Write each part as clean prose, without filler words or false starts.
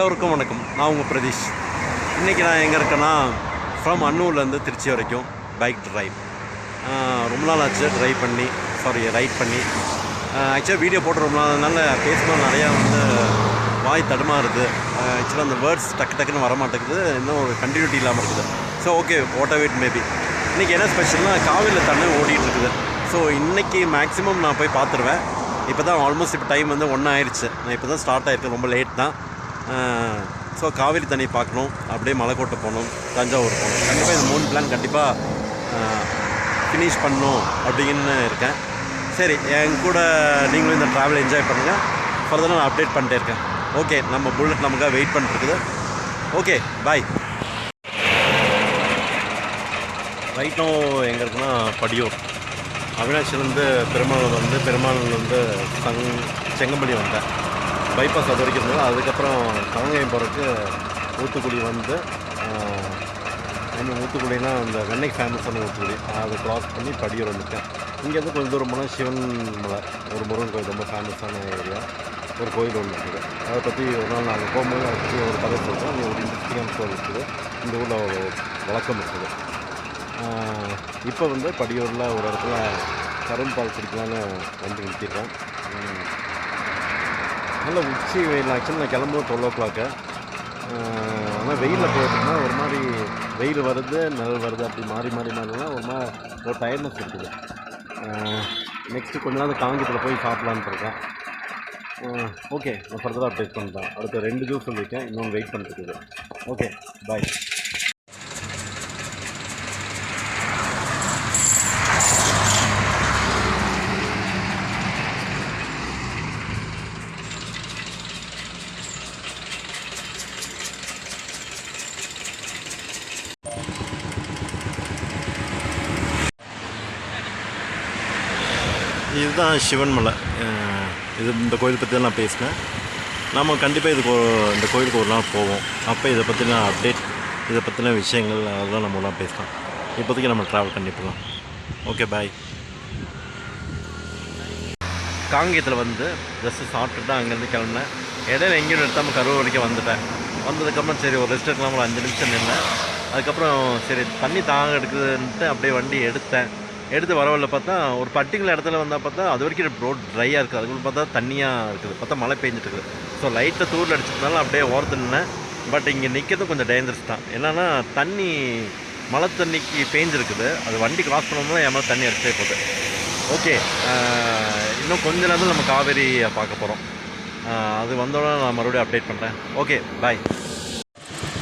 எல்லோருக்கும் வணக்கம். நான் உங்கள் பிரதீஷ். இன்றைக்கி நான் எங்கே இருக்கேன்னா, ஃப்ரம் அன்னூர்லேருந்து திருச்சி வரைக்கும் பைக் ட்ரைவ். ரொம்ப நாள் ஆச்சு ரைட் பண்ணி. ஆக்சுவலாக வீடியோ போட்டு ரொம்ப நாள் பேசணும், நிறையா வாய் தடுமாறுது. ஆக்சுவலாக அந்த வேர்ட்ஸ் டக்குன்னு வர மாட்டேங்குது, இன்னும் ஒரு கண்டினியூட்டி இல்லாமல் இருக்குது. So okay, what ever it maybe. இன்றைக்கி என்ன ஸ்பெஷல்னால், காவிரியில் தண்ணி ஓடிட்டு இருக்குது. ஸோ இன்றைக்கி மேக்ஸிமம் நான் போய் பார்த்துருவேன். இப்போ தான் ஆல்மோஸ்ட் இப்போ டைம் 1 ஆயிடுச்சு. நான் இப்போ தான் ஸ்டார்ட் ஆகிருக்கு, ரொம்ப லேட் தான். ஸோ காவிரி தண்ணி பார்க்கணும், அப்படியே மலைக்கோட்டை போகணும், தஞ்சாவூர் போகணும். கண்டிப்பாக இந்த 3 பிளான் கண்டிப்பாக ஃபினிஷ் பண்ணணும் அப்படின்னு இருக்கேன். சரி, என் கூட நீங்களும் இந்த ட்ராவல் என்ஜாய் பண்ணுங்கள். ஃபர்தராக நான் அப்டேட் பண்ணிட்டே இருக்கேன். ஓகே, நம்ம புல்லட் நமக்காக வெயிட் பண்ணிட்டுருக்குது. ஓகே, பாய். ரைட்டும் எங்கே இருக்குன்னா, படியூர். அவினாசிலேருந்து பெருமாள் செங்கம்பள்ளி வந்தேன். பைபாஸ் அது வரைக்கும் இருந்தது. அதுக்கப்புறம் காங்கேயம் போகிறதுக்கு ஊத்துக்குடி ஊத்துக்குடினா அந்த வெண்ணெய் ஃபேமஸான ஊத்துக்குடி, அதை க்ராஸ் பண்ணி படியூர் வந்துட்டேன். இங்கேருந்து கொஞ்சம் தூரம் போனால் சிவன் மலை, ஒரு முருகன் கோயில், ரொம்ப ஃபேமஸான ஏரியா. ஒரு கோயில் ஒன்று இருக்குது. அதை பற்றி ஒரு நாள் நாங்கள் போகும்போது அதுக்கு ஒரு கதை சொல்கிறோம். அங்கே ஒரு இன்ட்ரெஸ்டிங்கான ஸ்டோரி இருக்குது. இந்த ஊரில் ஒரு வழக்கம் இருக்குது. இப்போ படியூரில் ஒரு இடத்துல கரும்பால் குடிக்கலான்னு நிறுத்திடுறேன். நல்ல உச்சி வெயில். ஆக்சுவலி நான் கிளம்பும்போது 12 o'clock. ஆனால் வெயிலில் போயிட்டுனா ஒரு மாதிரி வெயில் வருது, நிழல் வருது, அப்படி மாறினா ஒரு டயர்ட்னஸ் இருக்குது. நெக்ஸ்ட்டு கொஞ்ச நாள் காங்கேயத்தில் போய் சாப்பிட்லான்னு இருக்கேன். ஓகே, நான் ஃபர்தராக அப்டேட் பண்ணுறேன். அடுத்த 2 ஜூஸ் சொல்லியிருக்கேன், இன்னொன்று வெயிட் பண்ணிட்டுருக்குது. ஓகே, பாய். இதுதான் சிவன் மலை. இந்த கோயில் பற்றி தான் நான் பேசினேன். நம்ம கண்டிப்பாக இந்த கோயிலுக்கு ஒரு நாள் போவோம். அப்போ இதை பற்றின அப்டேட், இதை பற்றின விஷயங்கள் அதெல்லாம் நம்மளாம் பேசலாம். இப்போதைக்கு நம்ம ட்ராவல் பண்ணிக்கலாம். ஓகே, பாய். காங்கேயத்தில் ஜஸ்ட்டு சாப்பிட்டுட்டு அங்கேருந்து கிளம்புனேன். இடையில எங்கேயும் நிறுத்தாமல் கரூர் வரைக்கும் வந்துட்டேன். வந்ததுக்கப்புறம் சரி, ஒரு ரெஸ்ட் எடுக்கலாம், ஒரு 5 நிமிஷம் நின்றேன். அதுக்கப்புறம் சரி, தண்ணி தாங்க எடுக்குதுன்ட்டு அப்படியே வண்டி எடுத்து வரவில்லை. பார்த்தா ஒரு பர்டிகுலர் இடத்துல பார்த்தா அது வரைக்கும் ரோட் ட்ரையாக இருக்குது. அதுக்குள்ள பார்த்தா தண்ணியாக இருக்குது. பார்த்தா மழை பெஞ்சிட்டு இருக்குது. ஸோ லைட்டாக தூரில் அடிச்சதுனால அப்படியே ஓரத்தில் நின்னேன். பட் இங்கே நிற்கிறது கொஞ்சம் டேஞ்சரஸ் தான். என்னென்னா மழை தண்ணிக்கு பேஞ்சிருக்குது. அது வண்டி கிராஸ் பண்ணோம்னா என் மேலே தண்ணி அடிச்சே போகுது. ஓகே, இன்னும் கொஞ்ச நேரத்தில் நம்ம காவேரியை பார்க்க போகிறோம். அது வந்தோடனே நான் மறுபடியும் அப்டேட் பண்ணுறேன். ஓகே, பாய்.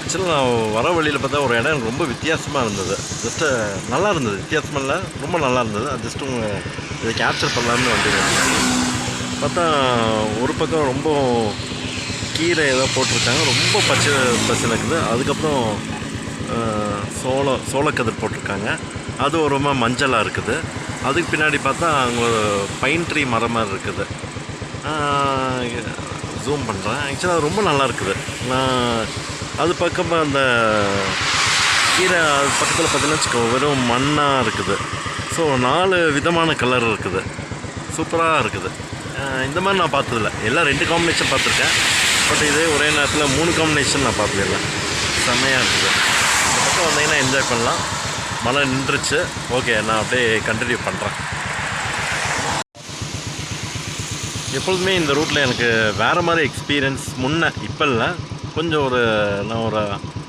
ஆக்சுவலாக நான் வர வழியில் பார்த்தா ஒரு இடம் எனக்கு ரொம்ப வித்தியாசமாக இருந்தது. ஜஸ்ட்டு நல்லா இருந்தது, வித்தியாசமாக இல்லை, ரொம்ப நல்லா இருந்தது. அது ஜஸ்ட்டு இதை கேப்சர் பண்ணலான்னு பார்த்தா ஒரு பக்கம் ரொம்ப கீரை ஏதோ போட்டிருக்காங்க, ரொம்ப பச்சை இருக்குது. அதுக்கப்புறம் சோளக்கதிர் போட்டிருக்காங்க, அது ஒரு ரொம்ப மஞ்சளாக இருக்குது. அதுக்கு பின்னாடி பார்த்தா அங்கே ஒரு பைன் ட்ரீ மரம் மாதிரி இருக்குது. ஜூம் பண்ணுறேன். ஆக்சுவலாக ரொம்ப நல்லா இருக்குது. அது பக்கம் அந்த கீரை அது பக்கத்தில் பார்த்தீங்கன்னா வச்சுக்கோ, வெறும் மண்ணாக இருக்குது. ஸோ 4 விதமான கலர் இருக்குது, சூப்பராக இருக்குது. இந்த மாதிரி நான் பார்த்ததில்ல. எல்லாம் 2 காம்பினேஷன் பார்த்துருக்கேன். பட் இதே ஒரே நேரத்தில் 3 காம்பினேஷன் நான் பார்த்ததில்ல. செம்மையாக இருக்குது. இந்த பக்கம் வந்தீங்கன்னா என்ஜாய் பண்ணலாம். மழை நின்றுச்சு. ஓகே, நான் அப்படியே கண்டினியூ பண்ணுறேன். எப்பொழுதுமே இந்த ரூட்டில் எனக்கு வேறு மாதிரி எக்ஸ்பீரியன்ஸ் இப்போ இல்லை, கொஞ்சம் நான் ஒரு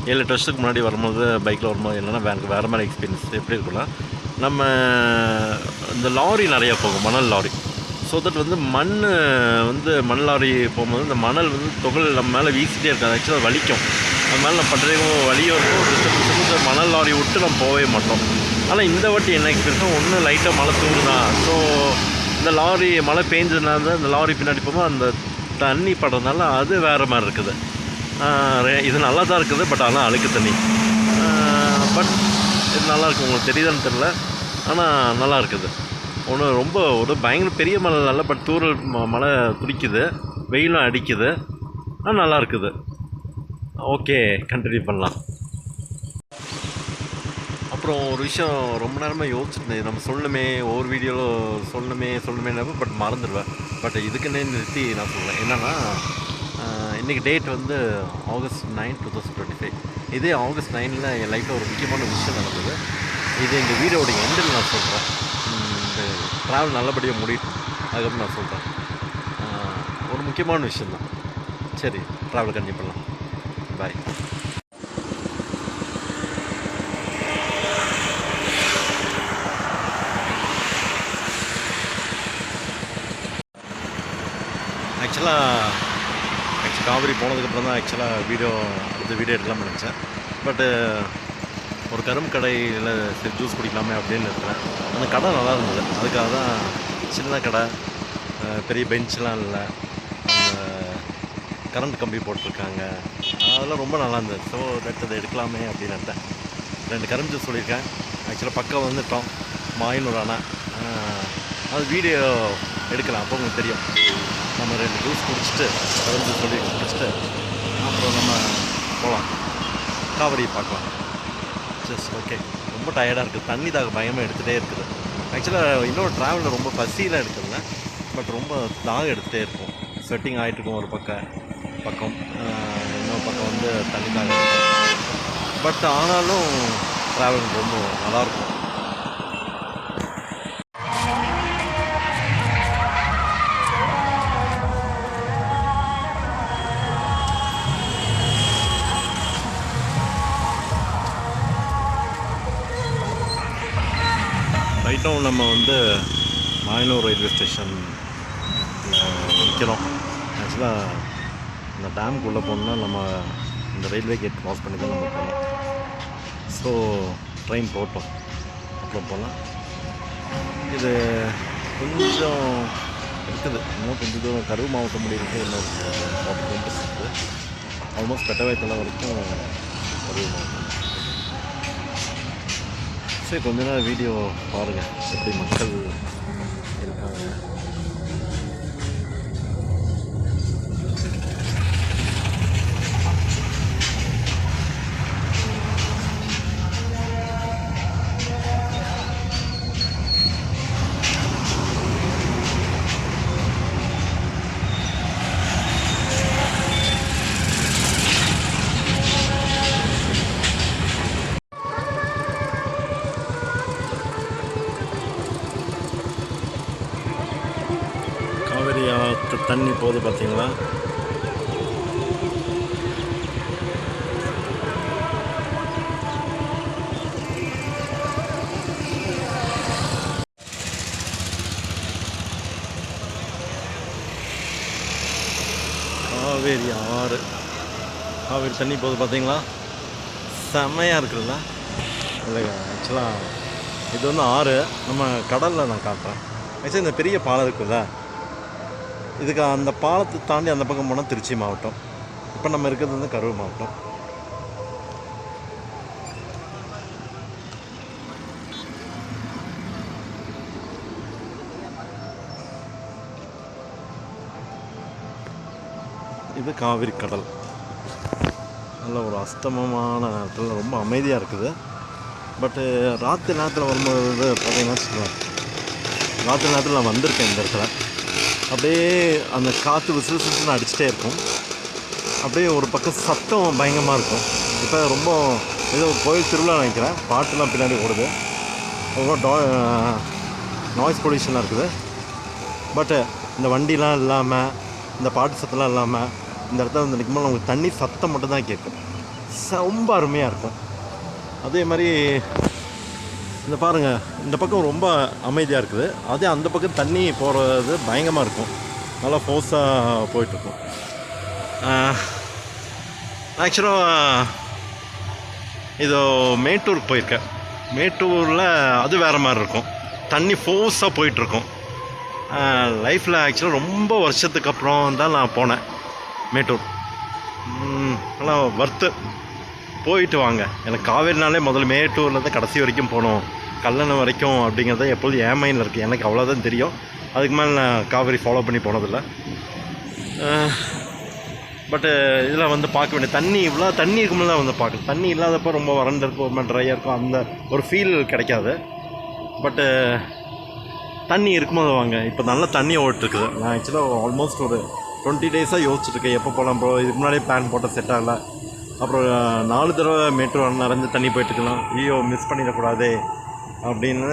7-8 வருஷத்துக்கு முன்னாடி வரும்போது பைக்கில் வரும்போது என்னென்னா எனக்கு வேறு மாதிரி எக்ஸ்பீரியன்ஸ் எப்படி இருக்குன்னா, நம்ம இந்த லாரி நிறையா போகும், மணல் லாரி. ஸோ தட் மண் லாரி போகும்போது இந்த மணல் துகள் நம்ம மேலே வீசிட்டே இருக்காது. ஆக்சுவலாக வலிக்கும். அது மேலே நம்ம பண்ணுறதுக்கும் வலியும் இருக்கும். டிஸ்டர்பன்ஸுக்கும் மணல் லாரி விட்டு நம்ம போகவே மாட்டோம். ஆனால் இந்த வாட்டி என்ன எக்ஸ்பீரியன்ஸாக ஒன்று லைட்டாக மழை தூங்குதான். ஸோ இந்த லாரி மழை பெஞ்சதுனால இந்த லாரி பின்னாடி போகும்போது அந்த தண்ணி படுறதுனால அது வேறு மாதிரி இருக்குது. இது நல்லா தான் இருக்குது, பட் ஆனால் அழுக்கு தண்ணி. பட் இது நல்லாயிருக்கு. உங்களுக்கு தெரியுதான்னு தெரில, ஆனால் நல்லா இருக்குது. ரொம்ப ஒரு பயங்கர பெரிய மழை இல்லை, பட் தூரல் மழை துடிக்குது, வெயிலும் அடிக்குது. நல்லா இருக்குது. ஓகே, கண்டினியூ பண்ணலாம். அப்புறம் ஒரு விஷயம் ரொம்ப நேரமாக யோசிச்சுருந்தேன், நம்ம சொல்லணுமே, ஒவ்வொரு வீடியோவில் சொல்லணுமே பட் மறந்துடுவேன். பட் இதுக்குன்னே நிறுத்தி நான் சொல்லுவேன். என்னென்னா இன்றைக்கி டேட் வந்து August 9, 2025. இதே August 9ல் என் லைஃப்பில் ஒரு முக்கியமான விஷயம் நடந்தது. இது எங்கள் வீடியோடைய எண்டில் நான் சொல்கிறேன். இந்த ட்ராவல் நல்லபடியாக முடியும், அதுக்கப்புறம் நான் சொல்கிறேன். ஒரு முக்கியமான விஷயந்தான். சரி, ட்ராவல் கண்டிப்பாக பண்ணலாம். பாய். ஆக்சுவலாக காவிரி போனதுக்கப்புறம் தான் அடுத்த வீடியோ எடுக்கலாம்னு நினச்சேன். பட்டு ஒரு கரும்பு கடையில் சரி ஜூஸ் குடிக்கலாமே அப்படின்னு இருக்கிறேன். அந்த கடை நல்லா இருந்தது. அதுக்காக தான் சின்ன கடை, பெரிய பெஞ்செலாம் இல்லை, கரண்ட் கம்பி போட்டிருக்காங்க, அதெல்லாம் ரொம்ப நல்லா இருந்தது. ஸோ அதை எடுக்கலாமே அப்படின்னு நினைட்டேன். 2 கரும்பு ஜூஸ் சொல்லியிருக்கேன். ஆக்சுவலாக பக்கம் வந்துட்டோம். மாயினூர் அண்ணா அது வீடியோ எடுக்கலாம், அப்போ உங்களுக்கு தெரியும். நம்ம 2 ஜூஸ் குடிச்சிட்டு கரும்பு சொல்லி குடிச்சிட்டு அப்புறம் நம்ம போகலாம், காவிரி பார்க்கலாம். Just okay. ரொம்ப டயர்டாக இருக்குது, தண்ணி தாக பயமாக எடுத்துகிட்டே இருக்குது. ஆக்சுவலாக இன்னொரு ட்ராவலில் ரொம்ப பசியெலாம் எடுக்கிறதுல, பட் ரொம்ப தாகம் எடுத்துகிட்டே இருக்கும். ஸ்வெட்டிங் ஆகிட்டு இருக்கும் ஒரு பக்கம், இன்னொரு பக்கம் வந்து தண்ணி தாகம் இருக்கும். பட் ஆனாலும் ட்ராவல் ரொம்ப நல்லாயிருக்கும். ரைட்டும் நம்ம வந்து மாயனூர் ரயில்வே ஸ்டேஷன் நிற்கிறோம். ஆக்சுவலாக இந்த டேமுக்குள்ளே போகணுன்னா நம்ம இந்த ரயில்வே கேட் க்ராஸ் பண்ணி தான் நம்ம போகணும். ஸோ ட்ரெயின் போட்டோம், அப்புறம் போகலாம். இது கொஞ்சம் இருக்குது, இன்னும் கொஞ்சம் தூரம் கரூர் மாவட்டம் முடியிருக்கு, இன்னும் 40 கிலோமீட்டர்ஸ் இருக்குது. ஆல்மோஸ்ட் பெட்டவாய்த்தலை வரைக்கும் கரூர் மாவட்டம். சரி, கொஞ்ச நேரம் வீடியோ பாருங்கள் எப்படி மக்கள் இருக்காங்க. காவிரி ஆற்று தண்ணி போகுது பார்த்தீங்களா? காவேரி ஆறு, காவேரி தண்ணி போகுது பார்த்தீங்களா? செம்மையாக இருக்குல்ல? இல்லைங்க, ஆக்சுவலாக இது வந்து ஆறு, நம்ம கடலில் நான் காட்டுறேன். ஆக்சுவலி இந்த பெரிய பாலம் இருக்குல்ல, இதுக்கு அந்த பாலத்தை தாண்டி அந்த பக்கம் போனால் திருச்சி மாவட்டம். இப்போ நம்ம இருக்கிறது வந்து கரூர் மாவட்டம். இது காவிரி கடல். நல்ல ஒரு அஸ்தமமான நேரத்தில் ரொம்ப அமைதியாக இருக்குது. பட்டு ராத்திரி நேரத்தில் வரும்போது பார்த்தீங்கன்னா வச்சுக்கோங்க, ராத்திரி நேரத்தில் நான் வந்திருக்கேன் இந்த இடத்துல. அப்படியே அந்த காற்று விசில்னு அடிச்சுட்டே இருக்கும். அப்படியே ஒரு பக்கம் சத்தம் பயங்கரமாக இருக்கும். இப்போ ரொம்ப ஏதோ கோயில் திருவிழா நினைக்கிறேன், பாட்டுலாம் பின்னாடி ஓடுது, ரொம்ப நாய்ஸ் பொல்யூஷனாக இருக்குது. பட்டு இந்த வண்டிலாம் இல்லாமல், இந்த பாட்டு சத்தம்லாம் இல்லாமல், இந்த இடத்துல வந்து நிற்கும்போது நமக்கு தண்ணி சத்தம் மட்டும்தான் கேட்கும். ரொம்ப அருமையாக இருக்கும். அதே மாதிரி இந்த பாருங்கள், இந்த பக்கம் ரொம்ப அமைதியாக இருக்குது. அதே அந்த பக்கம் தண்ணி போகிறது பயங்கரமாக இருக்கும், நல்லா ஃபோர்ஸாக போயிட்டுருக்கும். ஆக்சுவலாக இது மேட்டூருக்கு போயிருக்கேன். மேட்டூரில் அது வேறு மாதிரி இருக்கும், தண்ணி ஃபோர்ஸாக போயிட்டுருக்கும். லைஃப்பில் ஆக்சுவலாக ரொம்ப வருஷத்துக்கு அப்புறம் தான் நான் போனேன் மேட்டூர். நல்லா வர்த்து, போயிட்டு வாங்க. எனக்கு காவேரினாலே முதல்ல மேட்டூர்லேருந்து கடைசி வரைக்கும் போகணும், கல்லணை வரைக்கும் அப்படிங்கிறத எப்போதும் என் மைண்டில் இருக்குது. எனக்கு அவ்வளோதான் தெரியும், அதுக்கு மேலே நான் காவேரி ஃபாலோ பண்ணி போனதில்லை. பட்டு இதில் வந்து பார்க்க வேண்டிய தண்ணி, இவ்வளோ தண்ணி இருக்கும்போது தான் வந்து பார்க்கணும். தண்ணி இல்லாதப்போ ரொம்ப வறண்டு இருக்கும், ஒரு மாதிரி ட்ரையாக இருக்கும், அந்த ஒரு ஃபீல் கிடைக்காது. பட்டு தண்ணி இருக்கும்போது வாங்க. இப்போ நல்லா தண்ணி ஓடிட்டுருக்குது. நான் ஆக்சுவலாக ஆல்மோஸ்ட் ஒரு 20 டேஸாக யோசிச்சுட்ருக்கேன் எப்போ போகலாம் ப்ரோ. இதுக்கு முன்னாடியே பிளான் போட்டால் செட் ஆகலை. அப்புறம் 4 தடவை மேட்டூர் நிறைஞ்சு தண்ணி போயிட்டுருக்கலாம். ஐயோ மிஸ் பண்ணிடக்கூடாதே அப்படின்னு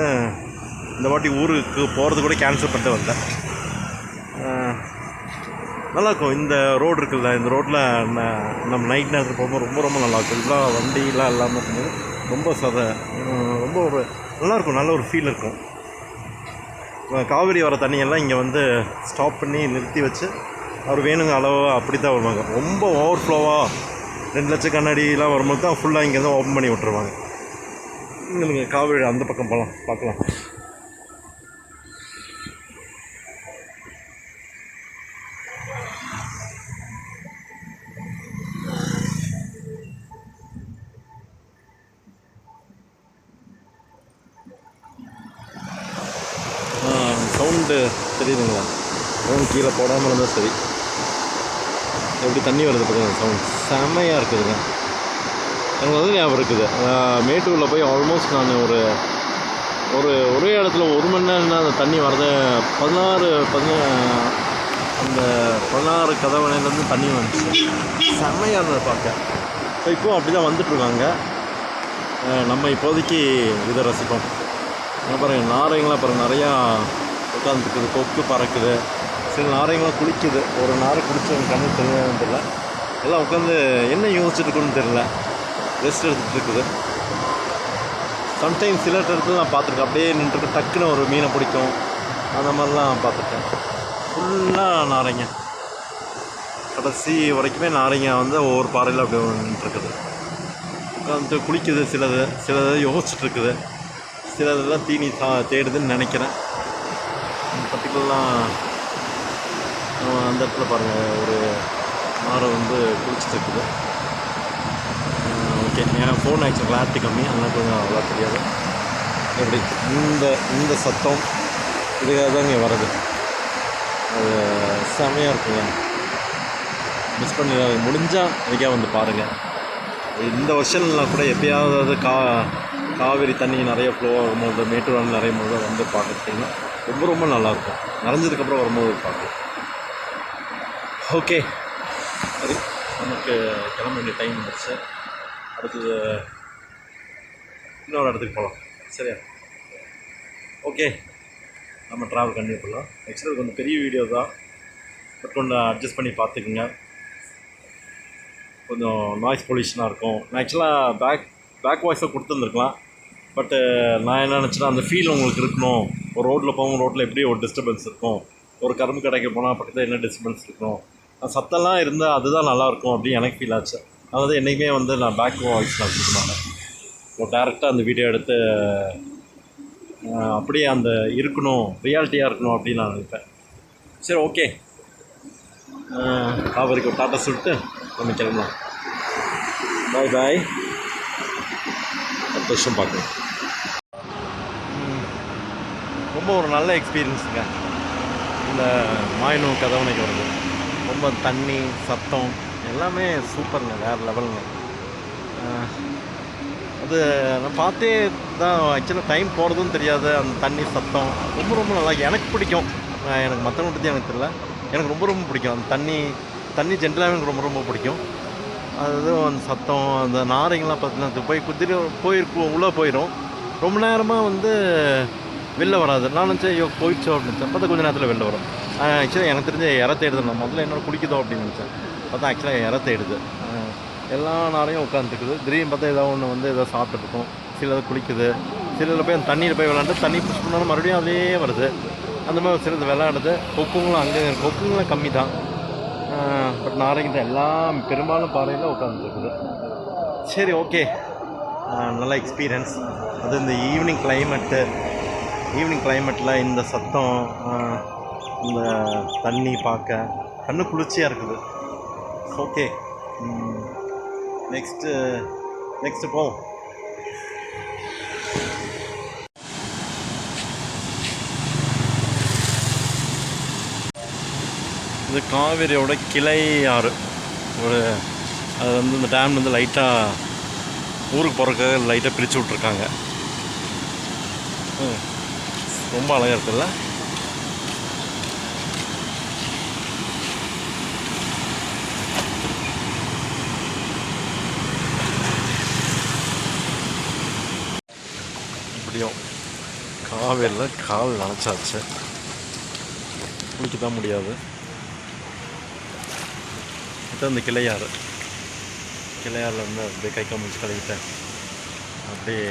இந்த வாட்டி ஊருக்கு போகிறது கூட கேன்சல் பண்ணிட்டு வந்தேன். நல்லாயிருக்கும் இந்த ரோடு இருக்குல்ல, இந்த ரோட்டில் நம்ம நைட் நேரத்தில் போகும்போது ரொம்ப ரொம்ப நல்லாயிருக்கும். இதெல்லாம் வண்டிலாம் இல்லாமல் இருக்கும்போது ரொம்ப ரொம்ப ஒரு நல்லாயிருக்கும், நல்ல ஒரு ஃபீல் இருக்கும். காவிரி வர தண்ணியெல்லாம் இங்கே வந்து ஸ்டாப் பண்ணி நிறுத்தி வச்சு அவர் வேணுங்க அளவாக அப்படி தான் வருவாங்க. ரொம்ப ஓவர்ஃப்ளோவாக 2 லட்சம் கண்ணாடிலாம் வரும்போது தான் ஃபுல்லாக இங்கேருந்து ஓப்பன் பண்ணி விட்டுருவாங்க. இங்கே காவிரி அந்த பக்கம் போகலாம், பார்க்கலாம். சவுண்டு தெரியுதுங்களா? ஃபோன் கீழே போடாமல் இருந்தால் சரி. எப்படி தண்ணி வருது பார்த்தீங்க, சவுண்ட் செம்மையாக இருக்குதுங்க. எனக்கு வந்து ஞாபகம் இருக்குது, மேட்டூரில் போய் ஆல்மோஸ்ட் நான் ஒரே இடத்துல 1 மணி நேரம் அந்த தண்ணி வரது 16 கதவணையிலேருந்து தண்ணி வந்துச்சு. செம்மையாக இருந்தது பார்க்க. ஸோ இப்போது அப்படி தான் வந்துட்டுருக்காங்க. நம்ம இப்போதைக்கு இதை ரசிப்போம். பாருங்கள் நாரைங்களாம் பாருங்கள் நிறையா உட்காந்துருக்குது, கொக்கு பறக்குது. சில நாரைங்களாம் குளிக்குது. ஒரு நாரை குளிச்சவங்க கண்ணு தெரியல, எல்லாம் உட்காந்து என்ன யோசிச்சுட்டு இருக்குன்னு தெரியல, ரெஸ்ட் எடுத்துகிட்டு இருக்குது. சம்டைம்ஸ் சில இடத்துல நான் பார்த்துருக்கேன், அப்படியே நின்றுட்டு டக்குன்னு ஒரு மீனை பிடிக்கும், அந்த மாதிரிலாம் பார்த்துருக்கேன். ஃபுல்லாக நாரைங்க, கடைசி வரைக்குமே நாரைங்க வந்து ஒவ்வொரு பாறையில் அப்படியே நின்றுருக்குது, உட்காந்துட்டு குளிக்குது. சிலது யோசிச்சுட்ருக்குது, சிலதெல்லாம் தீனி தேடுதுன்னு நினைக்கிறேன். பர்டிகுலராக அந்த இடத்துல பாருங்கள் ஒரு நாரை வந்து குளிச்சுட்டு இருக்குது. ஓகே, என் ஃபோன் ஆக்சுவலாக கிளாரிட்டி கம்மி, அதனால் கொஞ்சம் அவ்வளோ தெரியாது. எப்படி இந்த சத்தம் இதுக்காக தான் இங்கே வருது. அது செமையாக இருக்குங்க. மிஸ் பண்ணி முடிஞ்சால் இதுக்காக வந்து பாருங்கள். இந்த வருஷம்லாம் கூட எப்பயாவது காவிரி தண்ணி நிறைய ஃப்ளோ ஆகும்போது, மேட்டூர் நிறைய போது வந்து பார்க்குறீங்கன்னா ரொம்ப ரொம்ப நல்லாயிருக்கும். நிறைஞ்சதுக்கப்புறம் வரும்போது பார்க்கலாம். ஓகே, சரி, நமக்கு கிளம்ப வேண்டிய டைம் வந்துடுச்சு. அடுத்தது இன்னொரு இடத்துக்கு போகலாம், சரியா? ஓகே, நம்ம ட்ராவல் கண்டினியூ பண்ணலாம். ஆக்சுவலாக கொஞ்சம் பெரிய வீடியோ தான், பட் கொஞ்சம் அட்ஜஸ்ட் பண்ணி பார்த்துக்குங்க. கொஞ்சம் நாய்ஸ் பொல்யூஷனாக இருக்கும். நான் ஆக்சுவலாக பேக் வாய்ஸாக கொடுத்துருந்துருக்கலாம், பட்டு நான் என்ன நினச்சேன்னா அந்த ஃபீல் உங்களுக்கு இருக்கணும். ஒரு ரோட்டில் போகும், ரோட்டில் எப்படி ஒரு டிஸ்டர்பன்ஸ் இருக்கும், ஒரு கரும்பு கடைக்கு போனால் பக்கத்தில் என்ன டிஸ்டர்பன்ஸ் இருக்கணும், சத்தம்லாம் இருந்தால் அதுதான் நல்லாயிருக்கும் அப்படின்னு எனக்கு ஃபீல் ஆச்சு. அதாவது என்றைக்குமே வந்து நான் பேக் வாய்ஸ் நான் கொடுக்க ஒரு டேரெக்டாக அந்த வீடியோ எடுத்து அப்படியே அந்த இருக்கணும், ரியாலிட்டியாக இருக்கணும் அப்படின்னு நான் நினைப்பேன். சரி, ஓகே, காவிரிக்கு ஒரு டாட்டா சொல்லிட்டு நம்ம கிளம்பலாம். பாய் பாய், அடுத்த வருஷம் பார்க்கலாம். ரொம்ப ஒரு நல்ல எக்ஸ்பீரியன்ஸுங்க இந்த மாயனூர் கதவணைக்கு வருது. ரொம்ப தண்ணி, சத்தம் எல்லாமே சூப்பருங்க, வேறு லெவலுங்க. அது நான் பார்த்தே தான் ஆக்சுவலாக டைம் போகிறதும் தெரியாது. அந்த தண்ணி சத்தம் ரொம்ப ரொம்ப நல்லா எனக்கு பிடிக்கும். எனக்கு மற்றவங்க பற்றி எனக்கு தெரியல, எனக்கு ரொம்ப ரொம்ப பிடிக்கும். அந்த தண்ணி ஜென்ரலாகவே எனக்கு ரொம்ப ரொம்ப பிடிக்கும். அதுவும் அந்த சத்தம், அந்த நாரைங்கெலாம் பார்த்தீங்கன்னா போயிருக்கும், உள்ளே போயிடும். ரொம்ப நேரமாக வந்து வெளில வராது. நான் நினச்சேன் ஐயோ போயிடுச்சோ அப்படின்னு நினச்சேன். பார்த்தா கொஞ்சம் நேரத்தில் வெளில வரும். ஆக்சுவலாக எனக்கு தெரிஞ்ச இற தேடுது. நான் முதல்ல என்னோட குளிக்குதோ அப்படின்னு நினச்சேன். பார்த்தா ஆக்சுவலாக இற தேடுது. எல்லா நாரையும் உட்காந்துருக்குது. திடீர்னு பார்த்தா ஏதோ ஒன்று வந்து ஏதோ சாப்பிட்டுருக்கும். சிலது குளிக்குது, சிலதில் போய் அந்த தண்ணியில் போய் விளாண்டு தண்ணி புஷ் பண்ணாலும் மறுபடியும் அதே வருது. அந்த மாதிரி சிலது விளாடுது. கொக்குங்களும் அங்கே கொக்குங்களும் கம்மி தான், பட் நாரைங்க தான் எல்லாம் பெரும்பாலும் பாறையில் உட்காந்துருக்குது. சரி, ஓகே, நல்ல எக்ஸ்பீரியன்ஸ். அது இந்த ஈவினிங் கிளைமேட்டில் இந்த சத்தம், இந்த தண்ணி பார்க்க கண்ணு குளிர்ச்சியாக இருக்குது. ஓகே, நெக்ஸ்ட்டு போவோம். இது காவிரியோட கிளை ஆறு. அது வந்து இந்த டேம் வந்து லைட்டாக ஊருக்கு போகிறதுக்காக லைட்டாக பிரித்து விட்ருக்காங்க. ரொம்ப அழகாக இருக்குல்ல. தெரியும், காவேரியில் கால் நனைச்சாச்சு, குளிக்க தான் முடியாது. இப்போ இந்த கிளையாறில் வந்து அப்படியே கை காமிச்சு கழுவிட்டேன், அப்படியே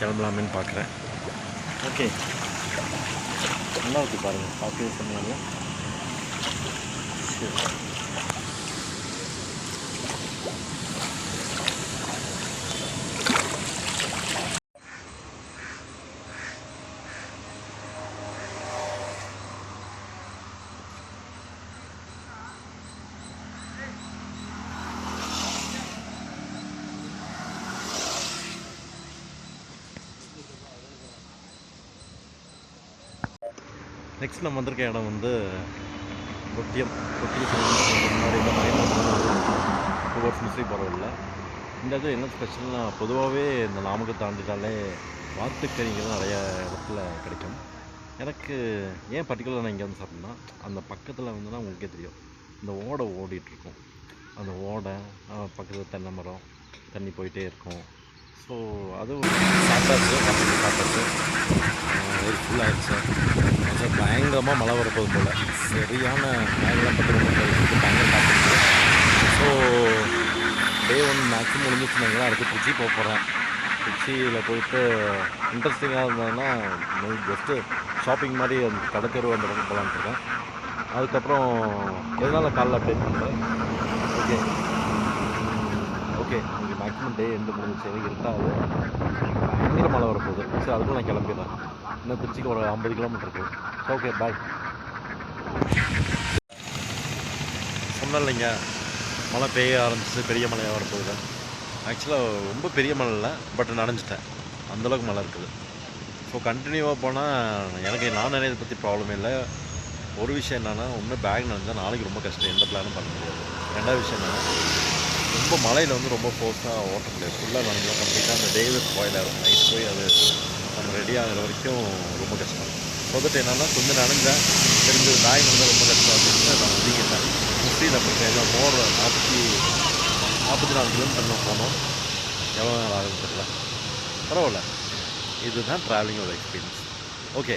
கிளம்பலாமேன்னு பார்க்குறேன். ஓகே, நல்லா இருக்குது பாருங்கள், பார்க்கவே சொன்னாங்க. சரி, நெக்ஸ்ட் நம்ம வந்திருக்க இடம் வந்து தொட்டியம் முன்னாடி இந்த டுவர்ட்ஸ் முஸ்லி போகிறதில்ல. இந்த இது என்ன ஸ்பெஷல்னா, பொதுவாகவே இந்த நாமக்கல் தாண்டிட்டாலே வாத்துக்கறிகள் நிறைய இடத்துல கிடைக்கும். எனக்கு ஏன் பர்டிகுலர் நான் இங்கே வந்து சாப்பிட்னா, அந்த பக்கத்தில் வந்துன்னா உங்களுக்கே தெரியும், இந்த ஓடை ஓடிட்டுருக்கும், அந்த ஓடை பக்கத்தில் தென்னை மரம், தண்ணி போயிட்டே இருக்கும். ஸோ அதுவும் சாப்பிட்டாச்சு ஒரு ஃபுல் ஆகிடுச்சு. சார் பயங்கரமாக மழை வரப்போது போல், சரியான மேகலாம் பட்டு ரொம்ப பயங்கர காட்டுச்சு. ஸோ டே 1 மேக்ஸிமம் முடிஞ்சிச்சுனாங்களா, அடுத்து திருச்சி போக போகிறேன். திருச்சியில் போயிட்டு இன்ட்ரெஸ்டிங்காக இருந்ததுன்னா ஜஸ்ட்டு ஷாப்பிங் மாதிரி அந்த கடற்கரை அந்த பக்கம் போகலான்ட்டு இருக்கேன். அதுக்கப்புறம் எதனால் காலைல அப்டேட் பண்ணுறேன். ஓகே ஓகே இங்கே மேக்ஸிமம் டே எண்டு முடிஞ்சிச்சு, இருட்டாது, பயங்கர மழை வரப்போகுது. சரி, அதுக்குள்ள நான் கிளம்பிடுறேன். இன்னும் திருச்சிக்கு ஒரு 50 கிலோமீட்டர் இருக்குது. ஓகே, பாய். சொன்னேன் இல்லைங்க, மழை பெய்ய ஆரம்பிச்சு, பெரிய மழையாக வரப்போகுது. ஆக்சுவலாக ரொம்ப பெரிய மழை இல்லை, பட் நனைஞ்சிட்டேன், அந்தளவுக்கு மழை இருக்குது. ஸோ கண்டினியூவாக போனால் எனக்கு நான் நினைக்கிறத பற்றி ப்ராப்ளமே இல்லை. ஒரு விஷயம் என்னென்னா, ஒன்று பேக் நனைஞ்சால் நாளைக்கு ரொம்ப கஷ்டம், எந்த பிளானும் பண்ண முடியாது. ரெண்டாவது விஷயம் என்னென்னா, ரொம்ப மழையில் வந்து ரொம்ப ஃபோர்ஸாக ஓட்ட முடியாது, ஃபுல்லாக நனைஞ்சோம் கம்ப்ளீட்டாக அந்த டேவே ஸ்பாயில் ஆகும். நைட் போய் அது நம்ம ரெடி ஆகிற வரைக்கும் ரொம்ப கஷ்டம். சொதட்டு என்னென்னா, கொஞ்சம் நனைஞ்சேன், தெரிஞ்சு பேக் நனைஞ்சால் ரொம்ப கஷ்டம் அப்படின்னு நான் ஒதுக்கிட்டேன். முஸ்லீம் அப்படி எல்லாம் 44 கிலோமீட்டர் போனோம், எவ்வளோ நேரம் ஆகுதுன்னு தெரியல. பரவாயில்ல, இதுதான் ட்ராவலிங்கோட எக்ஸ்பீரியன்ஸ். ஓகே.